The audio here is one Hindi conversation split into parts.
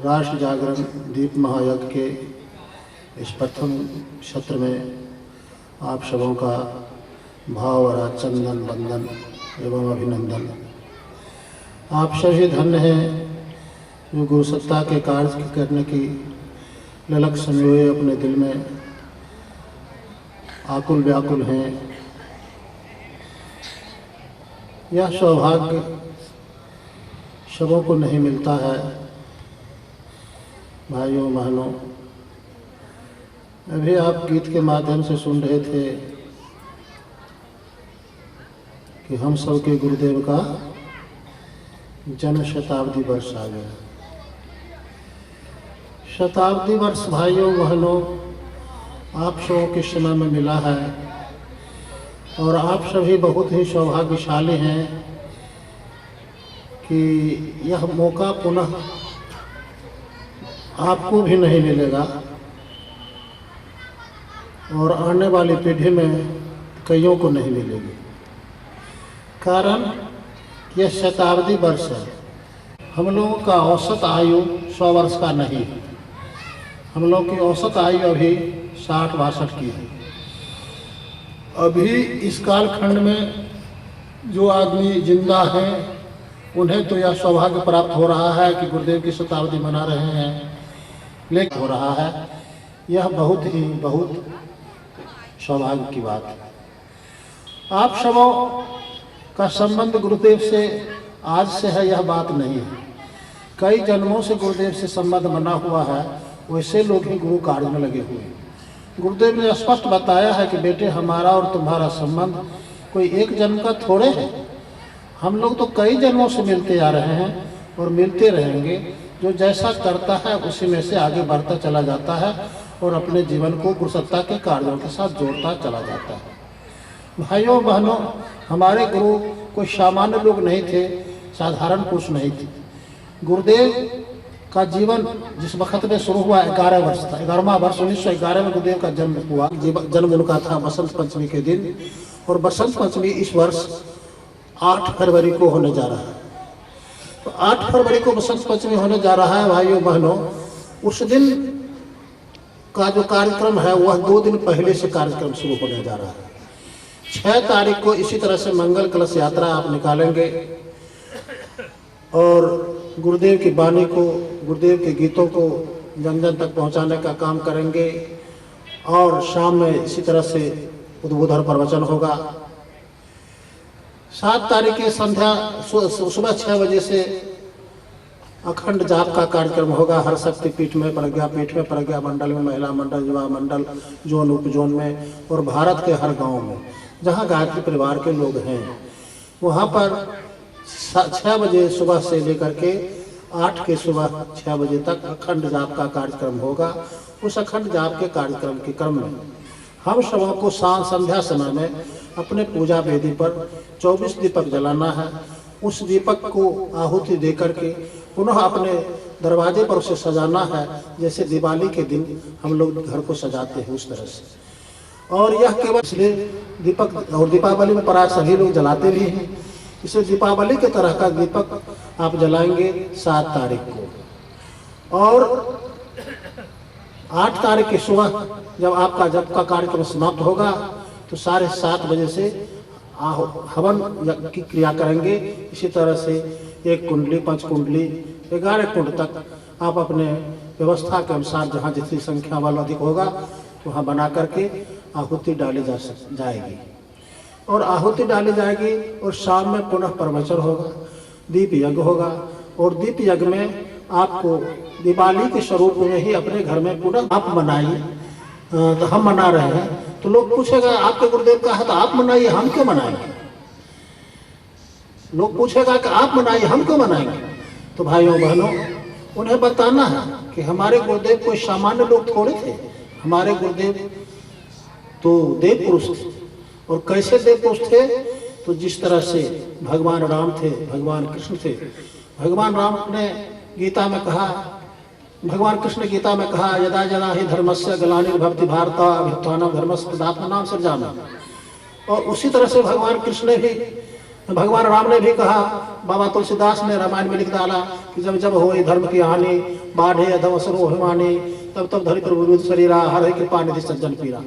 राष्ट्र जागरण दीप महायज्ञ के इस प्रथम सत्र में आप सबों का भाव भरा चंदन वंदन एवं अभिनंदन। आप सभी धन्य हैं जो गुरुसत्ता के कार्य करने की ललक संजोए अपने दिल में आकुल व्याकुल हैं। यह सौभाग्य सबों को नहीं मिलता है। भाइयों बहनों, अभी आप गीत के माध्यम से सुन रहे थे कि हम सब के गुरुदेव का जन्म शताब्दी वर्ष आ गया। शताब्दी वर्ष भाइयों बहनों आप सबों के समय में मिला है और आप सभी बहुत ही सौभाग्यशाली हैं कि यह मौका पुनः आपको भी नहीं मिलेगा और आने वाली पीढ़ी में कईयों को नहीं मिलेगी। कारण यह शताब्दी वर्ष है। हम लोगों का औसत आयु 100 वर्ष का नहीं है। हम लोग की औसत आयु अभी 60-62 की है। अभी इस कालखंड में जो आदमी जिंदा हैं उन्हें तो यह सौभाग्य प्राप्त हो रहा है कि गुरुदेव की शताब्दी मना रहे हैं, लेकिन हो रहा है यह बहुत सौभाग्य की बात है। आप सबों का संबंध गुरुदेव से आज से है यह बात नहीं है। कई जन्मों से गुरुदेव से संबंध बना हुआ है, वैसे लोग ही गुरु कार्य में लगे हुए हैं। गुरुदेव ने स्पष्ट बताया है कि बेटे हमारा और तुम्हारा संबंध कोई एक जन्म का थोड़े है। हम लोग तो कई जन्मों से मिलते आ रहे हैं और मिलते रहेंगे। जो जैसा करता है उसी में से आगे बढ़ता चला जाता है और अपने जीवन को गुरुसत्ता के कार्यों के साथ जोड़ता चला जाता है। भाइयों बहनों, हमारे गुरु कोई सामान्य लोग नहीं थे, साधारण पुरुष नहीं थे। गुरुदेव का जीवन जिस वक्त में शुरू हुआ 11 वर्ष था। 11वां वर्ष 1911 में गुरुदेव का जन्म हुआ। जन्म उनका था बसंत पंचमी के दिन और बसंत पंचमी इस वर्ष 8 फरवरी को होने जा रहा है। तो 8 फरवरी को बसंत पंचमी होने जा रहा है। भाइयों बहनों, उस दिन का जो कार्यक्रम है वह 2 दिन पहले से कार्यक्रम शुरू होने जा रहा है। 6 तारीख को इसी तरह से मंगल कलश यात्रा आप निकालेंगे और गुरुदेव की वाणी को, गुरुदेव के गीतों को जन जन तक पहुंचाने का काम करेंगे और शाम में इसी तरह से उद्बोधन प्रवचन होगा। 7 तारीख की संध्या सुबह 6 बजे से अखंड जाप का कार्यक्रम होगा। हर शक्ति पीठ में, प्रज्ञा पीठ में, प्रज्ञा मंडल में, महिला मंडल, युवा मंडल, जोन उपजोन में और भारत के हर गांव में जहां गायत्री परिवार के लोग हैं वहां पर 6 बजे सुबह से लेकर के 8 के सुबह 6 बजे तक अखंड जाप का कार्यक्रम होगा। उस अखंड जाप के कार्यक्रम के क्रम में हम सबों को संध्या समय में अपने पूजा वेदी पर 24 दीपक जलाना है। उस दीपक को आहुति दे करके पुनः अपने दरवाजे पर उसे सजाना है, जैसे दिवाली के दिन हम लोग घर को सजाते हैं उस तरह से। और यह केवल इसलिए दीपक, और दीपावली में प्राय सभी लोग जलाते भी हैं, इसलिए दीपावली के तरह का दीपक आप जलाएंगे 7 तारीख को। और 8 तारीख की सुबह जब आपका जप का कार्यक्रम समाप्त होगा तो 7:30 बजे से हवन की क्रिया करेंगे। इसी तरह से 1 कुंडली, 5 कुंडली, 11 कुंड तक आप अपने व्यवस्था के अनुसार जहाँ जितनी संख्या वाला अधिक होगा वहाँ बना करके आहुति डाली जाएगी और आहुति डाली जाएगी और शाम में पुनः प्रवचन होगा, दीप यज्ञ होगा। और दीप यज्ञ में आपको दिवाली के स्वरूप में ही अपने घर में पुनः आप मनाइए। तो हम मना रहे हैं तो लोग पूछेगा आपके गुरुदेव का है तो आप मनाइए, हम क्यों मनाएंगे? लोग पूछेगा कि आप मनाइए, हम क्यों मनाएंगे? तो भाइयों बहनों, उन्हें बताना है कि हमारे गुरुदेव कोई सामान्य लोग थोड़े थे। हमारे गुरुदेव तो देव पुरुष थे। और कैसे देव पुरुष थे? तो जिस तरह से भगवान राम थे, भगवान कृष्ण थे। भगवान राम ने गीता में कहा, भगवान कृष्ण गीता में कहा, यदा यदा हि धर्मस्य ग्लानिर्भवति भारत अभ्युत्थानं धर्मस्य तदात्मनां सृजामि। और उसी तरह से भगवान कृष्ण ने भी, भगवान राम ने भी कहा, बाबा तुलसीदास ने रामायण में लिख डाला कि जब जब हो धर्म की हानि, बाढ़े अधम असुरो अभिमानी, तब तब धरि प्रभु शरीरा, हर कृपा निधि सज्जन पीरा।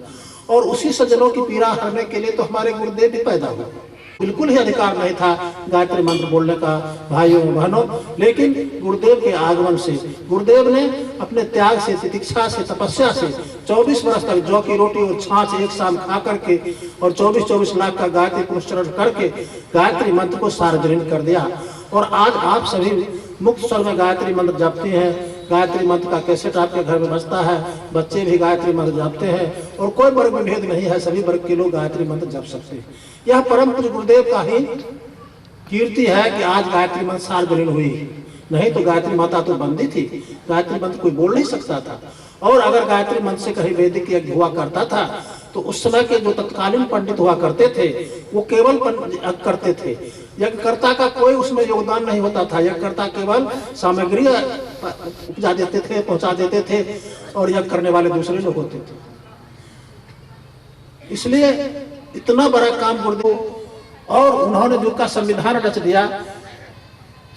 और उसी सज्जनों की पीड़ा हरने के लिए तो हमारे गुरुदेव भी पैदा हुए। बिल्कुल ही अधिकार नहीं था गायत्री मंत्र बोलने का भाइयों बहनों, लेकिन गुरुदेव के आगमन से, गुरुदेव ने अपने त्याग से, तितिक्षा से, तपस्या से 24 वर्ष तक जौ की रोटी और छाछ एक साल खा करके और 24-24 लाख का गायत्री पुरस्करण करके गायत्री मंत्र को सार्वजनिक कर दिया। और आज आप सभी मुक्त स्वर में गायत्री मंत्र जपते हैं। गायत्री मंत्र का कैसेट आपके घर में बजता है, बच्चे भी गायत्री मंत्र जपते हैं और कोई वर्ग में भेद नहीं है, सभी वर्ग के लोग गायत्री मंत्र जप सकते हैं। यह परम पूज्य गुरुदेव का ही कीर्ति है कि आज गायत्री मंत्र सार्वजनिक हुई, नहीं तो गायत्री माता तो बंदी थी, गायत्री मंत्र कोई बोल नहीं सकता था। और अगर गायत्री मंत्र से कहीं वैदिक यज्ञ हुआ करता था तो उस समय के जो तत्कालीन पंडित हुआ करते थे वो केवल करते थे, यज्ञकर्ता का कोई उसमें योगदान नहीं होता था। यज्ञकर्ता केवल सामग्री उपजा देते थे, पहुंचा देते थे, और यज्ञ करने वाले दूसरे लोग होते थे। इसलिए इतना बड़ा काम गुरुदेव, और उन्होंने युग का संविधान रच दिया,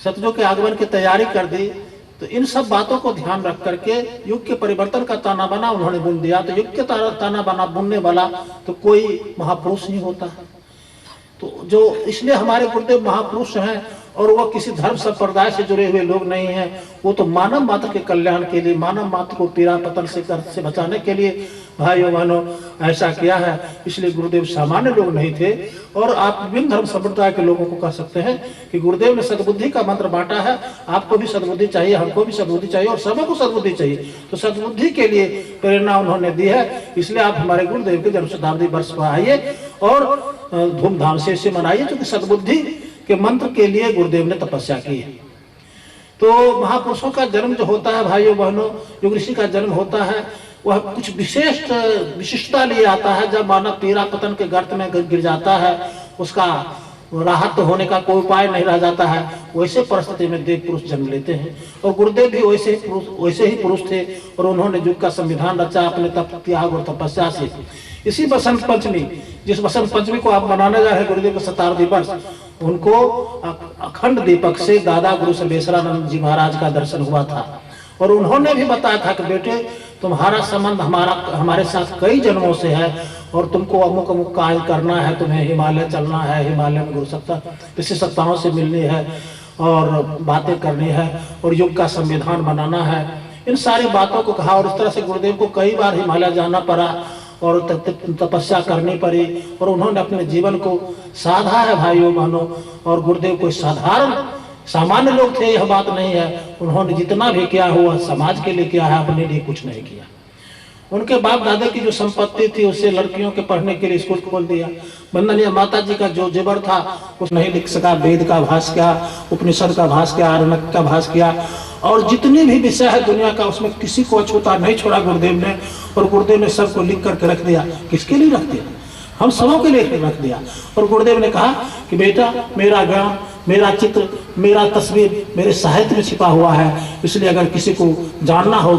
सतयुग के आगमन की तैयारी कर दी। तो इन सब बातों को ध्यान रख करके युग के परिवर्तन का ताना बाना उन्होंने बुन दिया। तो युग के ताना बाना बुनने वाला तो कोई महापुरुष नहीं होता। तो जो इसलिए हमारे गुरुदेव महापुरुष हैं, और वह किसी धर्म संप्रदाय से जुड़े हुए लोग नहीं हैं। वो तो मानव मात्र के कल्याण के लिए, मानव मात्र को पीड़ा पतन से बचाने के लिए भाइयों बहनों ऐसा किया है। इसलिए गुरुदेव सामान्य लोग नहीं थे। और आप विभिन्न धर्म संप्रदाय के लोगों को कह सकते हैं कि गुरुदेव ने सद्बुद्धि का मंत्र बांटा है। आपको भी सद्बुद्धि चाहिए, हमको भी सद्बुद्धि चाहिए, और सबको सद्बुद्धि चाहिए। तो सद्बुद्धि के लिए प्रेरणा उन्होंने दी है। इसलिए आप हमारे गुरुदेव के जन्म शताब्दी वर्ष पर आइए और धूमधाम से इसे मनाइए, क्योंकि सद्बुद्धि के मंत्र के लिए गुरुदेव ने तपस्या की है। तो महापुरुषों का जन्म जो होता है भाइयों बहनों, योग ऋषि का जन्म होता है, वह कुछ विशिष्टता लिए आता है। जब मानव पीड़ा पतन के गर्त में गिर जाता है, उसका राहत होने का कोई उपाय नहीं रह जाता है, वैसे परिस्थिति में देव पुरुष जन्म लेते हैं। और गुरुदेव भी वैसे ही पुरुष थे, और उन्होंने युग का संविधान रचा अपने तप त्याग और तपस्या से। इसी बसंत पंचमी, जिस बसंत पंचमी को आप मनाने जा रहे हैं गुरुदेव का शताब्दी वर्ष, उनको अखंड दीपक से दादा गुरु सर्वेश्वरानंद जी महाराज का दर्शन हुआ था। और उन्होंने भी बताया था कि बेटे तुम्हारा संबंध हमारे साथ कई जन्मों से है, और तुमको अमुक अमुक कार्य करना है, तुम्हें हिमालय चलना है, हिमालय में गुरु सत्ता विशेषताओं से मिलनी है और बातें करनी है, और युग का संविधान बनाना है। इन सारी बातों को कहा, और इस तरह से गुरुदेव को कई बार हिमालय जाना पड़ा और तपस्या करनी पड़ी, और उन्होंने अपने जीवन को साधा है भाइयों बहनों। और गुरुदेव कोई साधारण सामान्य लोग थे, यह बात नहीं है। उन्होंने जितना भी किया हुआ समाज के लिए किया है, अपने लिए कुछ नहीं किया। उनके बाप दादा की जो संपत्ति थी उससे लड़कियों के पढ़ने के लिए स्कूल खोल दिया। वंदनीय माता जी का जो जेवर था उस नहीं लिख सका, वेद का भाष किया, उपनिषद का भाष किया, आरण्यक का भाष किया, और जितने भी विषय है दुनिया का उसमें किसी को अछूता नहीं छोड़ा गुरुदेव ने। और गुरुदेव ने सबको लिख करके रख दिया। किसके लिए रख दिया? हम सबों के लिए रख दिया। और गुरुदेव ने कहा कि बेटा मेरा ज्ञान, मेरा चित्र, मेरा तस्वीर मेरे साहित्य में छिपा हुआ है, इसलिए अगर किसी को जानना हो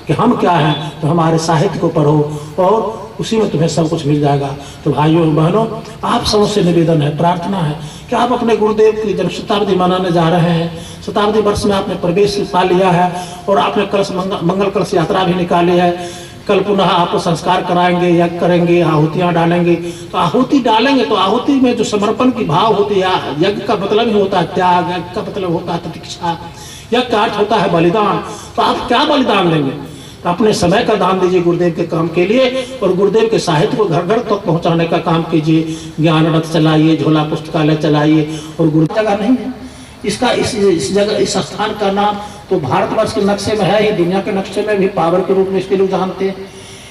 कि हम क्या हैं तो हमारे साहित्य को पढ़ो, और उसी में तुम्हें सब कुछ मिल जाएगा। तो भाइयों बहनों, आप सबसे निवेदन है, प्रार्थना है कि आप अपने गुरुदेव की जन्म शताब्दी मनाने जा रहे हैं। शताब्दी वर्ष में आपने प्रवेश पा लिया है, और आपने कलश मंगल कलश यात्रा भी निकाली है। कल पुनः आपको संस्कार कराएंगे, यज्ञ करेंगे, आहुतियां डालेंगे। तो आहुति डालेंगे तो आहुति में जो समर्पण की भाव होती है, यज्ञ का मतलब ही होता है त्याग, यज्ञ का मतलब होता है प्रतीक्षा, यज्ञ का अर्थ होता है बलिदान। तो आप क्या बलिदान देंगे? तो अपने समय का दान दीजिए गुरुदेव के काम के लिए, और गुरुदेव के साहित्य को घर घर तक पहुंचाने का काम कीजिए। ज्ञान रथ चलाइए, झोला पुस्तकालय चलाइए। और गुरु जगह नहीं है इसका, इस जगह, इस स्थान का नाम तो भारतवर्ष के नक्शे में है ही, दुनिया के नक्शे में भी पावर के रूप में इसके लोग जानते हैं।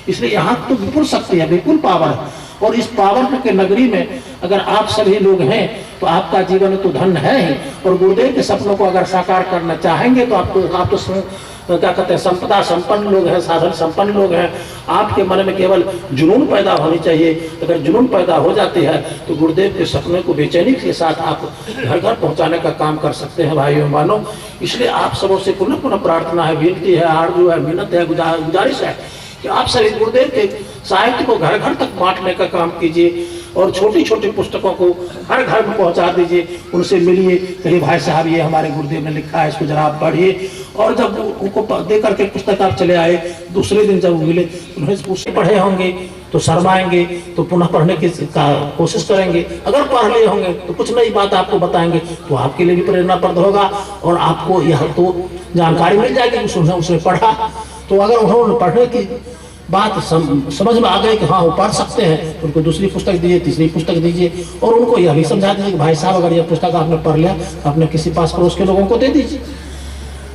इसलिए यहाँ तो बिल्कुल शक्ति है, बिल्कुल पावर है। और इस पावर के नगरी में अगर आप सभी लोग हैं तो आपका जीवन तो धन है ही। और गुरुदेव के सपनों को अगर साकार करना चाहेंगे तो आप तो क्या कहते हैं, संपदा संपन्न लोग हैं, साधन संपन्न लोग हैं। आपके मन में केवल जुनून पैदा होनी चाहिए। अगर जुनून पैदा हो जाती है तो गुरुदेव के सपने को बेचैनी के साथ आप घर घर पहुंचाने का काम कर सकते हैं भाइयों बहनों। इसलिए आप सबों से पुनः पुनः प्रार्थना है, विनती है, आरजू है, मिन्नत है, गुजारिश है कि आप सभी गुरुदेव के साहित्य को घर घर तक बांटने का काम कीजिए, और छोटी छोटी पुस्तकों को हर घर में पहुंचा दीजिए। उनसे मिलिए, कहीं भाई साहब ये हमारे गुरुदेव ने लिखा है, इसको जरा आप पढ़िए। और जब उनको दे करके पुस्तक आप चले आए, दूसरे दिन जब मिले उन्हें पढ़े होंगे तो शर्माएंगे, तो पुनः पढ़ने की कोशिश करेंगे। अगर पढ़ लिए होंगे तो कुछ नई बात आपको बताएंगे, तो आपके लिए भी प्रेरणाप्रद होगा, और आपको यह तो जानकारी मिल जाएगी कि उसने पढ़ा। तो अगर उन्होंने पढ़ने की बात समझ में आ गई कि हाँ वो पढ़ सकते हैं, तो उनको दूसरी पुस्तक दीजिए, तीसरी पुस्तक दीजिए, और उनको यह भी समझा दीजिए कि भाई साहब अगर यह पुस्तक आपने पढ़ लिया तो आपने किसी पास पड़ोस के लोगों को दे दीजिए।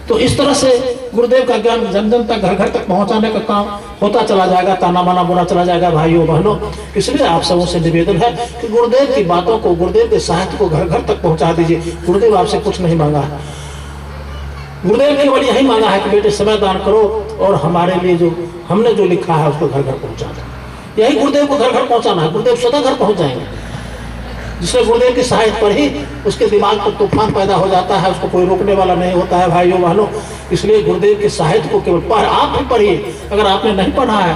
तो इस तरह से गुरुदेव का ज्ञान जन जन तक, घर घर तक पहुंचाने का काम होता चला जाएगा, ताना माना बुरा चला जाएगा भाइयों बहनों। इसलिए आप सबों से निवेदन है कि गुरुदेव की बातों को, गुरुदेव के साहित्य को घर घर तक पहुंचा दीजिए। गुरुदेव आपसे कुछ नहीं मांगा है, गुरुदेव ने केवल यही मांगा है कि बेटे समय दान करो और हमारे लिए जो हमने जो लिखा है उसको घर घर पहुंचा दो। यही गुरुदेव को घर घर पहुंचाना है। गुरुदेव स्वतः घर पहुंच जाएंगे। जिसमें गुरुदेव की साहित्य पर ही उसके दिमाग पर तूफान पैदा हो जाता है, उसको कोई रोकने वाला नहीं होता है भाइयों बहनों। इसलिए गुरुदेव के साहित्य को केवल आप भी पढ़िए। अगर आपने नहीं पढ़ा है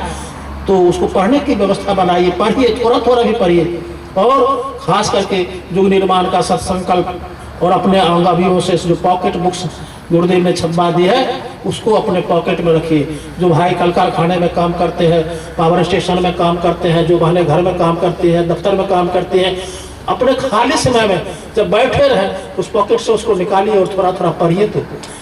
तो उसको पढ़ने की व्यवस्था बनाइए, पढ़िए, थोड़ा थोड़ा भी पढ़िए। और खास करके युग निर्माण का सत्संकल्प और अपने अंगाभियों से जो पॉकेट बुक्स गुरुदेव ने छपवा दी है उसको अपने पॉकेट में रखिए। जो भाई कल कारखाने में काम करते हैं, पावर स्टेशन में काम करते हैं, जो बहनें घर में काम करती हैं, दफ्तर में काम करती हैं, अपने खाली समय में जब बैठे रहे उस पॉकेट से उसको निकालिए और थोड़ा थोड़ा पढ़िए। तो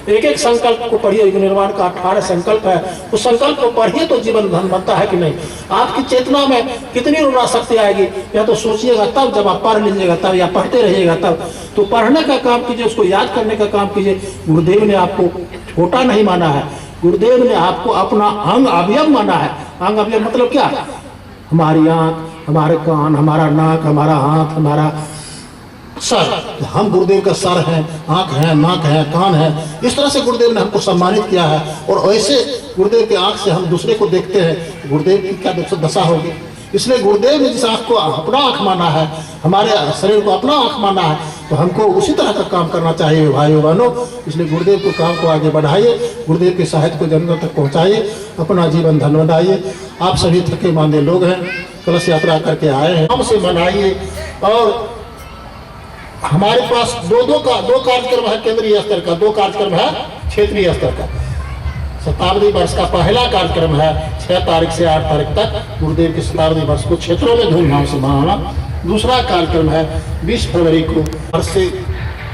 एक एक संकल्प को पढ़िए। युग निर्माण का 18 संकल्प है, उस संकल्प को पढ़िए तो जीवन धन बनता है कि नहीं। आपकी चेतना में कितनी उर्वरा शक्ति आएगी, या तो सोचिएगा तब, जब आप पढ़ लीजिएगा तब, या पढ़ते रहिएगा तब। तो पढ़ने का काम कीजिए, उसको याद करने का काम कीजिए। गुरुदेव ने आपको छोटा नहीं माना है, गुरुदेव ने आपको अपना अंग अवयव माना है। अंग अवयव मतलब क्या? हमारी आंख, हमारे कान, हमारा नाक, हमारा हाथ, हमारा सर। हम गुरुदेव का सर हैं, आंख है, नाक है, कान है। इस तरह से गुरुदेव ने हमको सम्मानित किया है। और वैसे गुरुदेव के आंख से हम दूसरे को देखते हैं, गुरुदेव की क्या दशा होगी। इसलिए गुरुदेव ने जिस आंख को अपना आंख माना है, हमारे शरीर को अपना आंख माना है, तो हमको उसी तरह का काम करना चाहिए भाइयों बहनों। इसलिए गुरुदेव के काम को आगे बढ़ाइए, गुरुदेव के साहित्य को जन तक पहुँचाइए, अपना जीवन धन बनाइए। आप सभी थके मांदे लोग हैं, कलश यात्रा करके आए हैं, हमसे मनाइए। और हमारे पास दो कार्यक्रम है केंद्रीय स्तर का, 2 कार्यक्रम है क्षेत्रीय स्तर का। शताब्दी वर्ष का पहला कार्यक्रम है 6 तारीख से 8 तारीख तक गुरुदेव के शताब्दी वर्ष को क्षेत्रों में धूमधाम से मनाना। दूसरा कार्यक्रम है 20 फरवरी को वर्ष से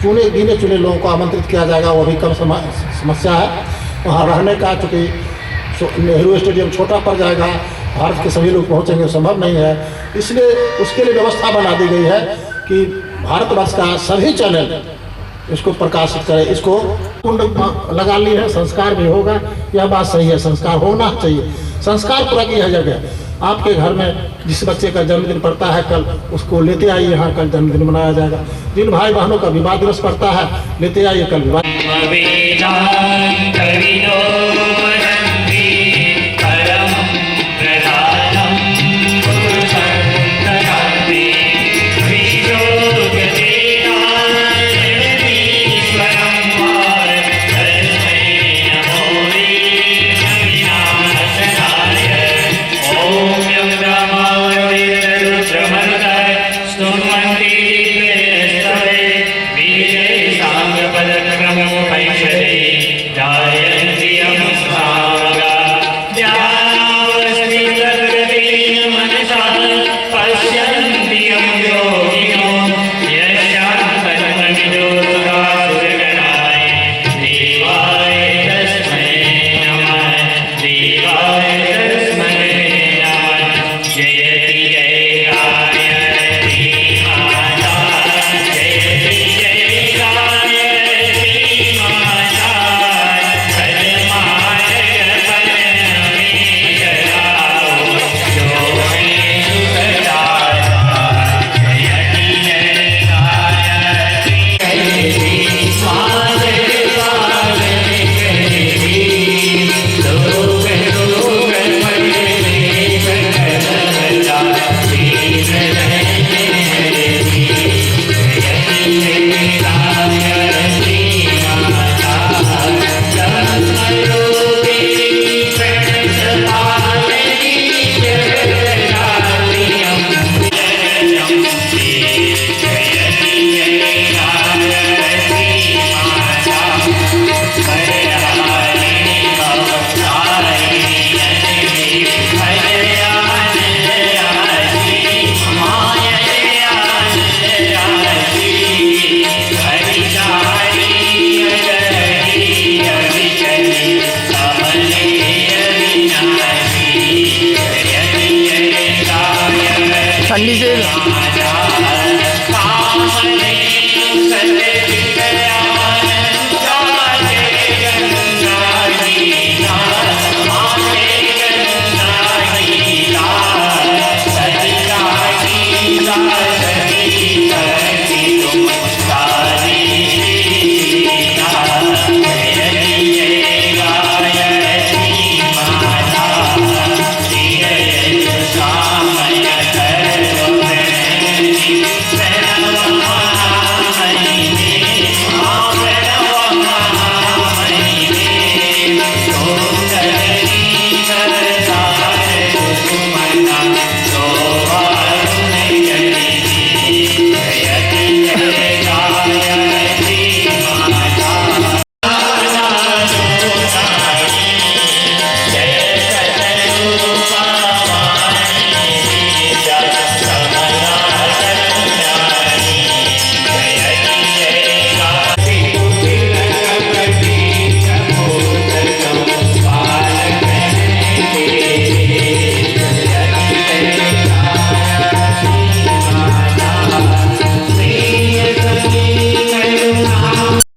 गिने चुने लोगों को आमंत्रित किया जाएगा। वो भी कम समस्या है वहाँ रहने का, चूँकि नेहरू स्टेडियम छोटा पड़ जाएगा, भारत के सभी लोग पहुँचेंगे संभव नहीं है। इसलिए उसके लिए व्यवस्था बना दी गई है कि भारतवर्ष का सभी चैनल इसको प्रकाशित करें। इसको कुंड लगा ली है, संस्कार भी होगा। यह बात सही है, संस्कार होना चाहिए। संस्कार पूरा किया जाएगा। आपके घर में जिस बच्चे का जन्मदिन पड़ता है कल, उसको लेते आइए, यहाँ कल जन्मदिन मनाया जाएगा। जिन भाई बहनों का विवाह दिवस पड़ता है लेते आइए, कल विवाह